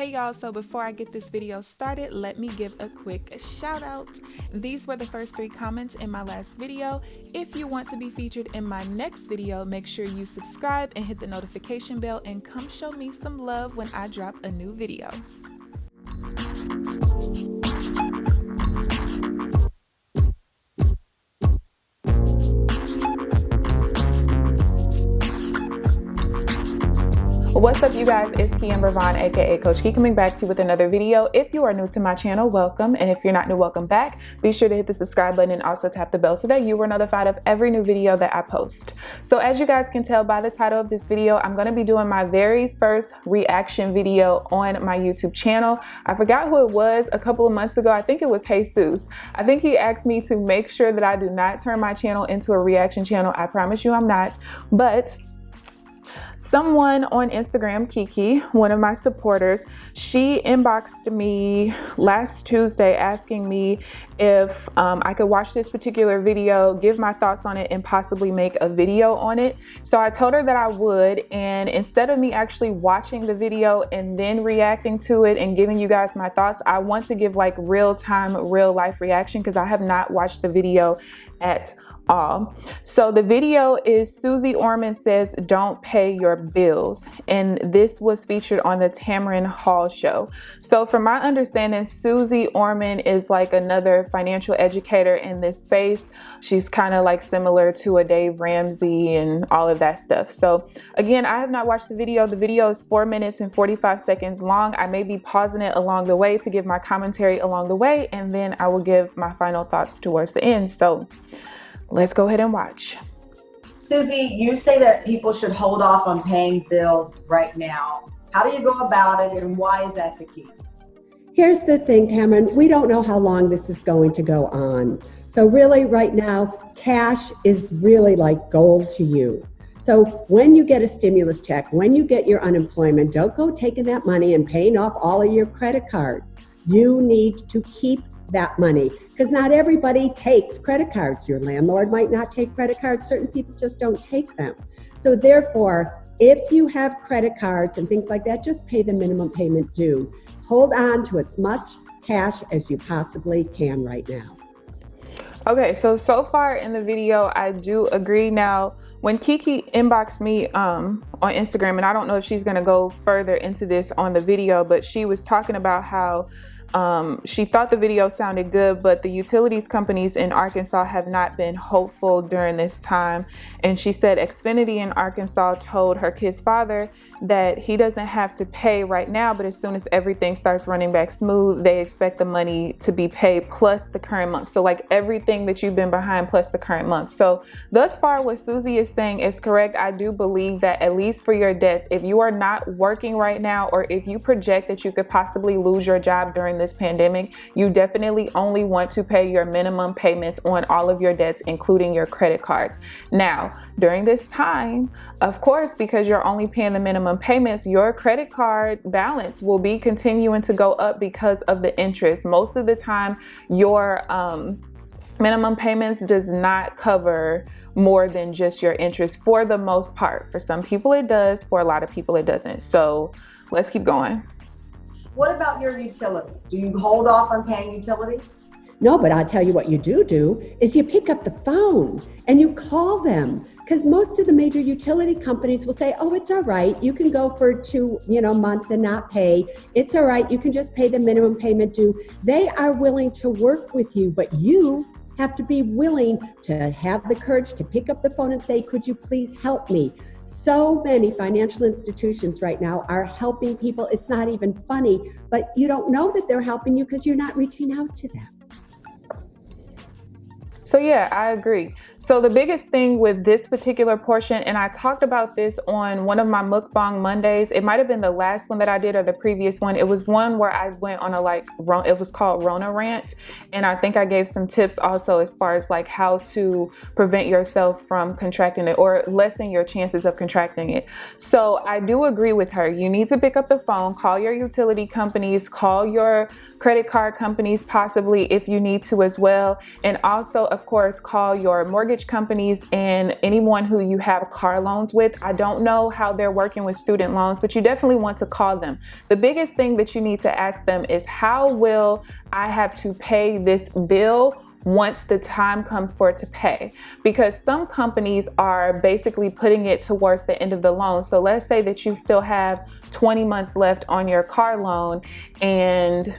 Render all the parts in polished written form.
Hey y'all, so before I get this video started, let me give a quick shout out. These were the first 3 comments in my last video. If you want to be featured in my next video, make sure you subscribe and hit the notification bell and come show me some love when I drop a new video. What's up, you guys? It's KeAmber Vaughn, aka CoachKe, coming back to you with another video. If you are new to my channel, welcome, and if you're not new, welcome back. Be sure to hit the subscribe button and also tap the bell so that you are notified of every new video that I post. So as you guys can tell by the title of this video, I'm going to be doing my very first reaction video on my YouTube channel. I forgot who it was a couple of months ago. I think it was Jesus. I think he asked me to make sure that I do not turn my channel into a reaction channel. I promise you I'm not, but someone on Instagram, Kiki, one of my supporters, she inboxed me last Tuesday asking me if I could watch this particular video, give my thoughts on it, and possibly make a video on it. So I told her that I would, and instead of me actually watching the video and then reacting to it and giving you guys my thoughts, I want to give like real-time, real-life reaction because I have not watched the video at all. So the video is Suze Orman says don't pay your bills, and this was featured on the Tamron Hall Show. So from my understanding, Suze Orman is like another financial educator in this space. She's kind of like similar to a Dave Ramsey and all of that stuff. So again, I have not watched the video. The video is 4 minutes and 45 seconds long. I may be pausing it along the way to give my commentary along the way, and then I will give my final thoughts towards the end. So let's go ahead and watch. Suze, you say that people should hold off on paying bills right now. How do you go about it, and why is that the key? Here's the thing, Tamron, we don't know how long this is going to go on. So really right now, cash is really like gold to you. So when you get a stimulus check, when you get your unemployment, don't go taking that money and paying off all of your credit cards. You need to keep that money, because not everybody takes credit cards. Your landlord might not take credit cards. Certain people just don't take them. So therefore, if you have credit cards and things like that, just pay the minimum payment due. Hold on to as much cash as you possibly can right now. Okay, so far in the video, I do agree. Now, when Kiki inboxed me on Instagram, and I don't know if she's gonna go further into this on the video, but she was talking about how she thought the video sounded good, but the utilities companies in Arkansas have not been hopeful during this time. And she said Xfinity in Arkansas told her kid's father that he doesn't have to pay right now, but as soon as everything starts running back smooth, they expect the money to be paid plus the current month. So like everything that you've been behind plus the current month. So thus far, what Suze is saying is correct. I do believe that at least for your debts, if you are not working right now, or if you project that you could possibly lose your job during this pandemic, you definitely only want to pay your minimum payments on all of your debts, including your credit cards. Now, during this time, of course, because you're only paying the minimum payments, your credit card balance will be continuing to go up because of the interest. Most of the time, your minimum payments does not cover more than just your interest for the most part. For some people it does, for a lot of people it doesn't. So let's keep going. What about your utilities? Do you hold off on paying utilities? No, but I'll tell you what you do is you pick up the phone and you call them, because most of the major utility companies will say, oh, it's all right. You can go for 2 months and not pay. It's all right. You can just pay the minimum payment due. They are willing to work with you, but you have to be willing to have the courage to pick up the phone and say, could you please help me? So many financial institutions right now are helping people. It's not even funny, but you don't know that they're helping you because you're not reaching out to them. So yeah, I agree. So the biggest thing with this particular portion, and I talked about this on one of my mukbang Mondays, it might have been the last one that I did or the previous one. It was one where I went on it was called Rona Rant. And I think I gave some tips also as far as like how to prevent yourself from contracting it or lessen your chances of contracting it. So I do agree with her. You need to pick up the phone, call your utility companies, call your credit card companies possibly if you need to as well. And also, of course, call your mortgage mortgage companies and anyone who you have car loans with, I don't know how they're working with student loans, but you definitely want to call them. The biggest thing that you need to ask them is, how will I have to pay this bill once the time comes for it to pay? Because some companies are basically putting it towards the end of the loan. So let's say that you still have 20 months left on your car loan and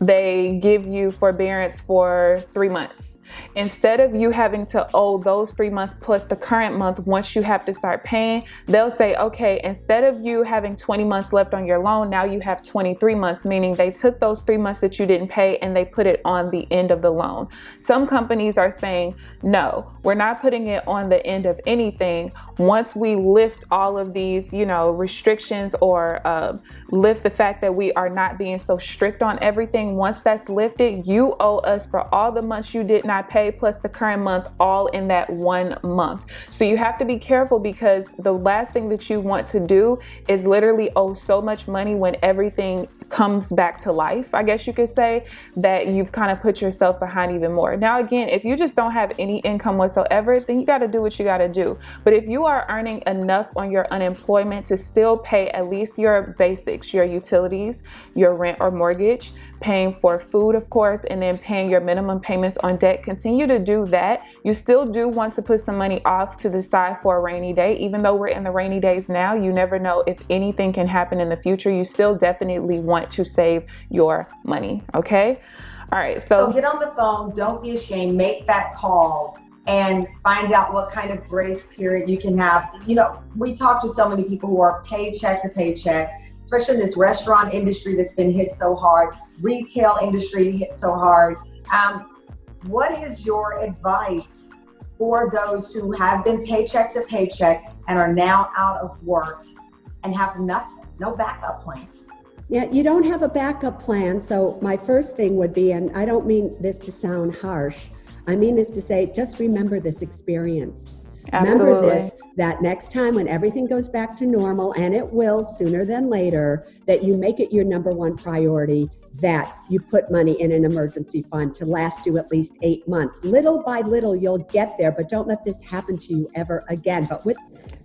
they give you forbearance for 3 months. Instead of you having to owe those 3 months plus the current month, once you have to start paying, they'll say, okay, instead of you having 20 months left on your loan, now you have 23 months, meaning they took those 3 months that you didn't pay and they put it on the end of the loan. Some companies are saying, no, we're not putting it on the end of anything. Once we lift all of these, restrictions, or lift the fact that we are not being so strict on everything, once that's lifted, you owe us for all the months you did not pay plus the current month, all in that 1 month. So you have to be careful, because the last thing that you want to do is literally owe so much money when everything comes back to life, I guess you could say, that you've kind of put yourself behind even more. Now, again, if you just don't have any income whatsoever, then you got to do what you got to do. But if you are earning enough on your unemployment to still pay at least your basics, your utilities, your rent or mortgage, paying for food, of course, and then paying your minimum payments on debt, continue to do that. You still do want to put some money off to the side for a rainy day. Even though we're in the rainy days now, you never know if anything can happen in the future. You still definitely want to save your money, okay? All right, so get on the phone, don't be ashamed, make that call and find out what kind of grace period you can have. We talk to so many people who are paycheck to paycheck, especially in this restaurant industry that's been hit so hard, retail industry hit so hard. What is your advice for those who have been paycheck to paycheck and are now out of work and have nothing, no backup plan? Yeah, you don't have a backup plan. So my first thing would be, and I don't mean this to sound harsh, I mean this to say, just remember this experience. Absolutely. Remember this, that next time when everything goes back to normal, and it will sooner than later, that you make it your number one priority, that you put money in an emergency fund to last you at least 8 months. Little by little, you'll get there, but don't let this happen to you ever again.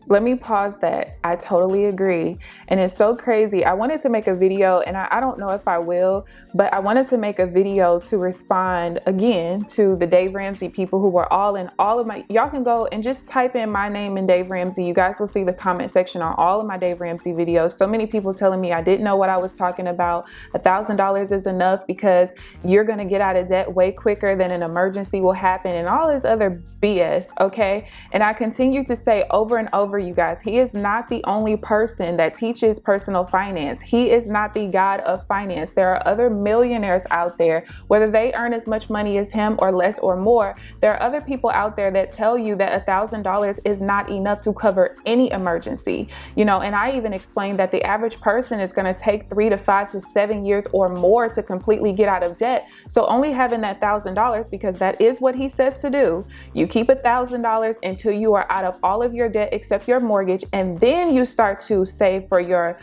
Let me pause that. I totally agree. And it's so crazy. I wanted to make a video, and I don't know if I will, but I wanted to make a video to respond again to the Dave Ramsey people who were all in all of my, y'all can go and just type in my name and Dave Ramsey. You guys will see the comment section on all of my Dave Ramsey videos. So many people telling me I didn't know what I was talking about. $1,000 is enough because you're going to get out of debt way quicker than an emergency will happen, and all this other BS. Okay. And I continue to say over and over, you guys, he is not the only person that teaches personal finance. He is not the god of finance. There are other millionaires out there, whether they earn as much money as him or less or more. There are other people out there that tell you that $1,000 is not enough to cover any emergency, and I even explained that the average person is going to take 3 to 5 to 7 years or more to completely get out of debt. So only having that $1,000, because that is what he says to do, you keep $1,000 until you are out of all of your debt except your mortgage, and then you start to save for your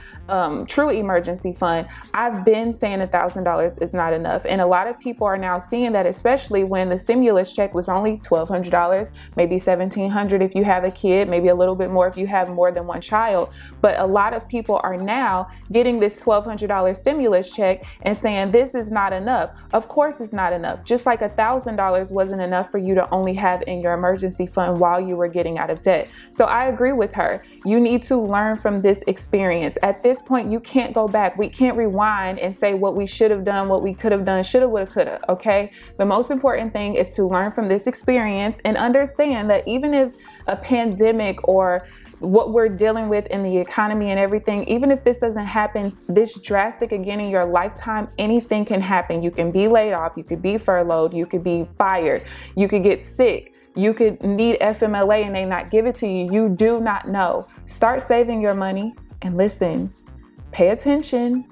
true emergency fund. I've been saying $1,000 is not enough, and a lot of people are now seeing that, especially when the stimulus check was only $1,200, maybe $1,700 if you have a kid, maybe a little bit more if you have more than one child. But a lot of people are now getting this $1,200 stimulus check and saying this is not enough. Of course it's not enough. Just like $1,000 wasn't enough for you to only have in your emergency fund while you were getting out of debt. So I agree with her. You need to learn from this experience. At this point, you can't go back. We can't rewind and say what we should have done, what we could have done, shoulda, woulda, coulda, okay? The most important thing is to learn from this experience and understand that even if a pandemic or what we're dealing with in the economy and everything, even if this doesn't happen this drastic again in your lifetime, anything can happen. You can be laid off, you could be furloughed, you could be fired, you could get sick. You could need FMLA and they not give it to you. You do not know. Start saving your money and listen, pay attention,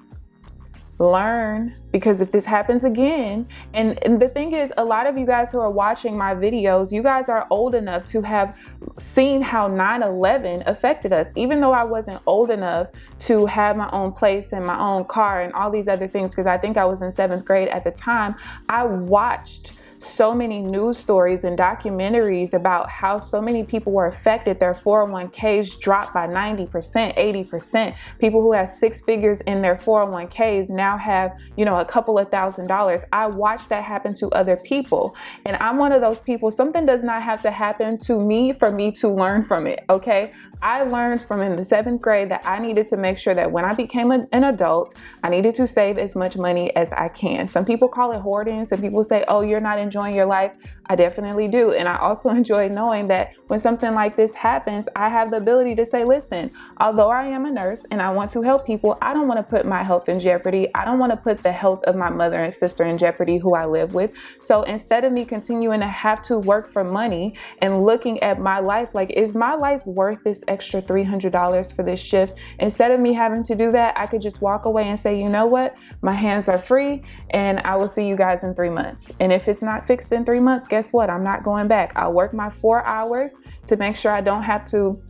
learn, because if this happens again, and the thing is, a lot of you guys who are watching my videos, you guys are old enough to have seen how 9/11 affected us. Even though I wasn't old enough to have my own place and my own car and all these other things, because I think I was in 7th grade at the time, I watched so many news stories and documentaries about how so many people were affected. Their 401ks dropped by 90%, 80%. People who had six figures in their 401ks now have, you know, a couple of $1,000s. I watched that happen to other people. And I'm one of those people. Something does not have to happen to me for me to learn from it. Okay. I learned from in the 7th grade that I needed to make sure that when I became an adult, I needed to save as much money as I can. Some people call it hoarding. Some people say, oh, you're not enjoying your life. I definitely do. And I also enjoy knowing that when something like this happens, I have the ability to say, listen, although I am a nurse and I want to help people, I don't want to put my health in jeopardy. I don't want to put the health of my mother and sister in jeopardy who I live with. So instead of me continuing to have to work for money and looking at my life, like, is my life worth this extra $300 for this shift? Instead of me having to do that, I could just walk away and say, you know what? My hands are free and I will see you guys in 3 months. And if it's not fixed in 3 months, guess what? I'm not going back. I'll work my 4 hours to make sure I don't have to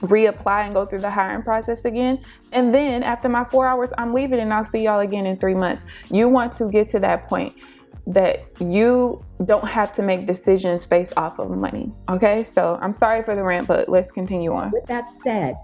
reapply and go through the hiring process again. And then after my 4 hours, I'm leaving and I'll see y'all again in 3 months. You want to get to that point that you don't have to make decisions based off of money. Okay, so I'm sorry for the rant, but let's continue on. With that said,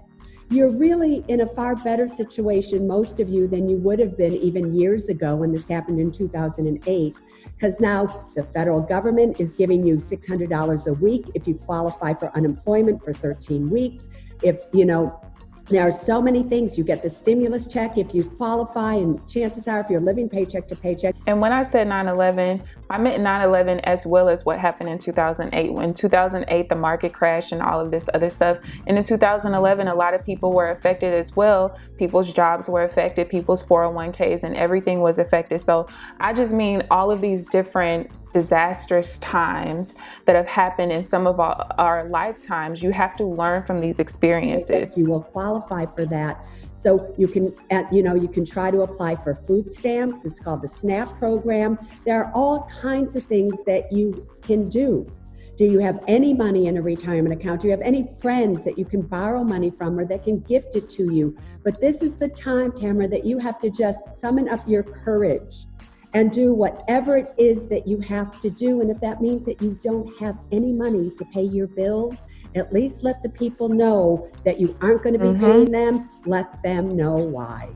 you're really in a far better situation, most of you, than you would have been even years ago when this happened in 2008, because now the federal government is giving you $600 a week if you qualify for unemployment for 13 weeks. If, you know, there are so many things. You get the stimulus check if you qualify, and chances are if you're living paycheck to paycheck. And when I said 9/11, I meant 9/11 as well as what happened in 2008. When 2008, the market crashed and all of this other stuff. And in 2011, a lot of people were affected as well. People's jobs were affected, people's 401ks, and everything was affected. So I just mean all of these different disastrous times that have happened in some of our lifetimes. You have to learn from these experiences. You will qualify for that. So you can, you can try to apply for food stamps. It's called the SNAP program. There are all kinds of things that you can do. Do you have any money in a retirement account? Do you have any friends that you can borrow money from or that can gift it to you? But this is the time, Tamron, that you have to just summon up your courage and do whatever it is that you have to do. And if that means that you don't have any money to pay your bills, at least let the people know that you aren't going to be paying them. Let them know why.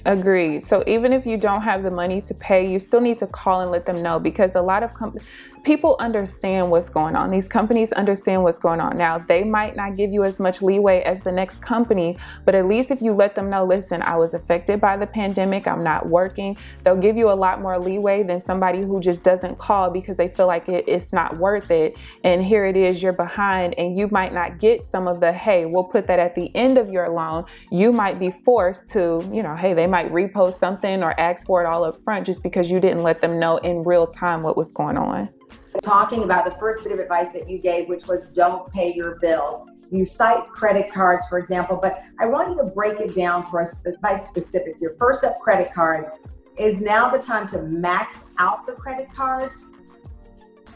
Agreed. So even if you don't have the money to pay, you still need to call and let them know, because a lot of people understand what's going on. These companies understand what's going on. Now, they might not give you as much leeway as the next company, but at least if you let them know, listen, I was affected by the pandemic, I'm not working, they'll give you a lot more leeway than somebody who just doesn't call because they feel like it's not worth it. And here it is, you're behind, and you might not get some of the, hey, we'll put that at the end of your loan. You might be forced to, hey, they might repost something or ask for it all up front just because you didn't let them know in real time what was going on. Talking about the first bit of advice that you gave, which was don't pay your bills. You cite credit cards, for example, but I want you to break it down for us by specifics. Your first up, credit cards. Is now the time to max out the credit cards?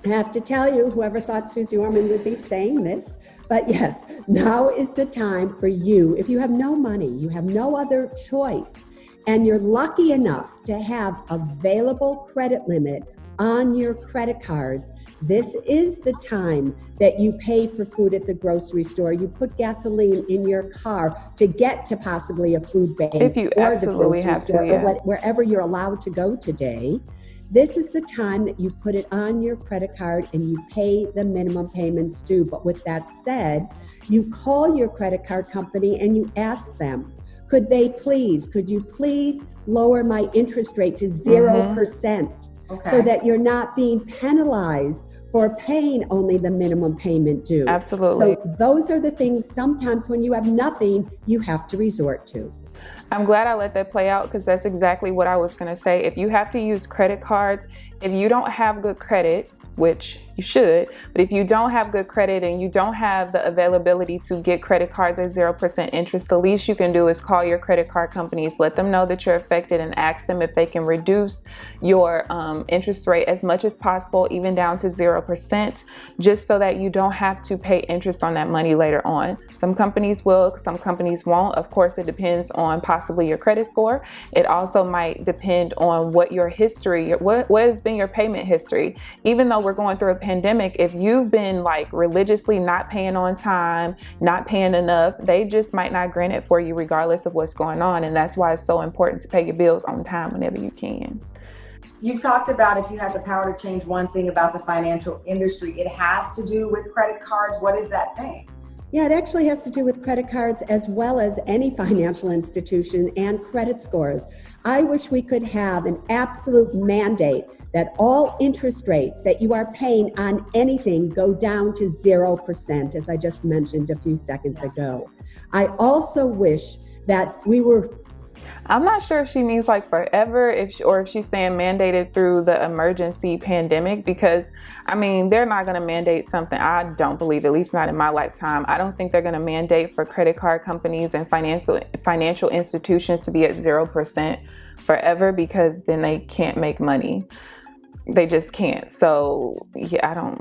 I have to tell you, whoever thought Suze Orman would be saying this, but yes, now is the time for you. If you have no money, you have no other choice, and you're lucky enough to have available credit limit on your credit cards, this is the time that you pay for food at the grocery store. You put gasoline in your car to get to possibly a food bank if you or absolutely the grocery have store, to, yeah. or wherever you're allowed to go today. This is the time that you put it on your credit card and you pay the minimum payments due. But with that said, you call your credit card company and you ask them, could you please lower my interest rate to 0%? Okay. So that you're not being penalized for paying only the minimum payment due. Absolutely. So those are the things sometimes when you have nothing, you have to resort to. I'm glad I let that play out, because that's exactly what I was going to say. If you have to use credit cards, if you don't have good credit, which you should. But if you don't have good credit and you don't have the availability to get credit cards at 0% interest, the least you can do is call your credit card companies, let them know that you're affected, and ask them if they can reduce your interest rate as much as possible, even down to 0%, just so that you don't have to pay interest on that money later on. Some companies will, some companies won't. Of course, it depends on possibly your credit score. It also might depend on what your history, what has been your payment history. Even though we're going through a pandemic, if you've been like religiously not paying on time, not paying enough, they just might not grant it for you regardless of what's going on. And that's why it's so important to pay your bills on time whenever you can. You've talked about if you had the power to change one thing about the financial industry, it has to do with credit cards. What is that thing? Yeah, it actually has to do with credit cards as well as any financial institution and credit scores. I wish we could have an absolute mandate that all interest rates that you are paying on anything go down to 0%, as I just mentioned a few seconds ago. I also wish that we were... I'm not sure if she means like forever, or if she's saying mandated through the emergency pandemic, because I mean, they're not going to mandate something. I don't believe, at least not in my lifetime. I don't think they're going to mandate for credit card companies and financial institutions to be at 0% forever, because then they can't make money. They just can't. So yeah,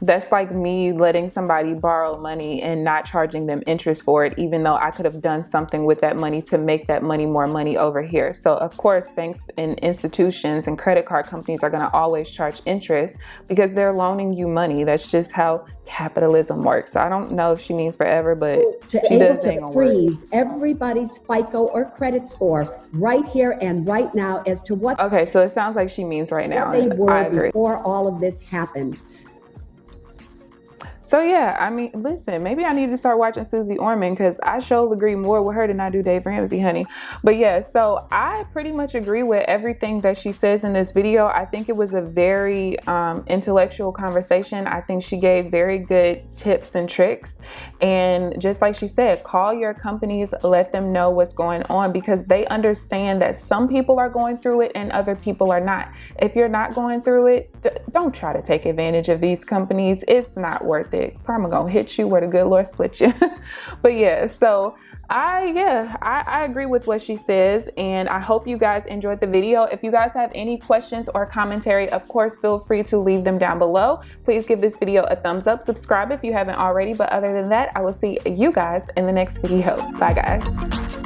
that's like me letting somebody borrow money and not charging them interest for it, even though I could have done something with that money to make that money more money over here. So of course, banks and institutions and credit card companies are going to always charge interest because they're loaning you money. That's just how capitalism works. So I don't know if she means forever, but she does to freeze everybody's FICO or credit score right here and right now as to what... Okay, so it sounds like she means right now. They were I agree. Before all of this happened. So yeah, I mean, listen, maybe I need to start watching Suze Orman, because I sure agree more with her than I do Dave Ramsey, honey. But yeah, so I pretty much agree with everything that she says in this video. I think it was a very intellectual conversation. I think she gave very good tips and tricks. And just like she said, call your companies, let them know what's going on, because they understand that some people are going through it and other people are not. If you're not going through it, don't try to take advantage of these companies. It's not worth it. Karma gonna hit you where the good Lord split you. But yeah, so I agree with what she says, and I hope you guys enjoyed the video. If you guys have any questions or commentary, of course, feel free to leave them down below. Please give this video a thumbs up, subscribe if you haven't already, but other than that, I will see you guys in the next video. Bye guys.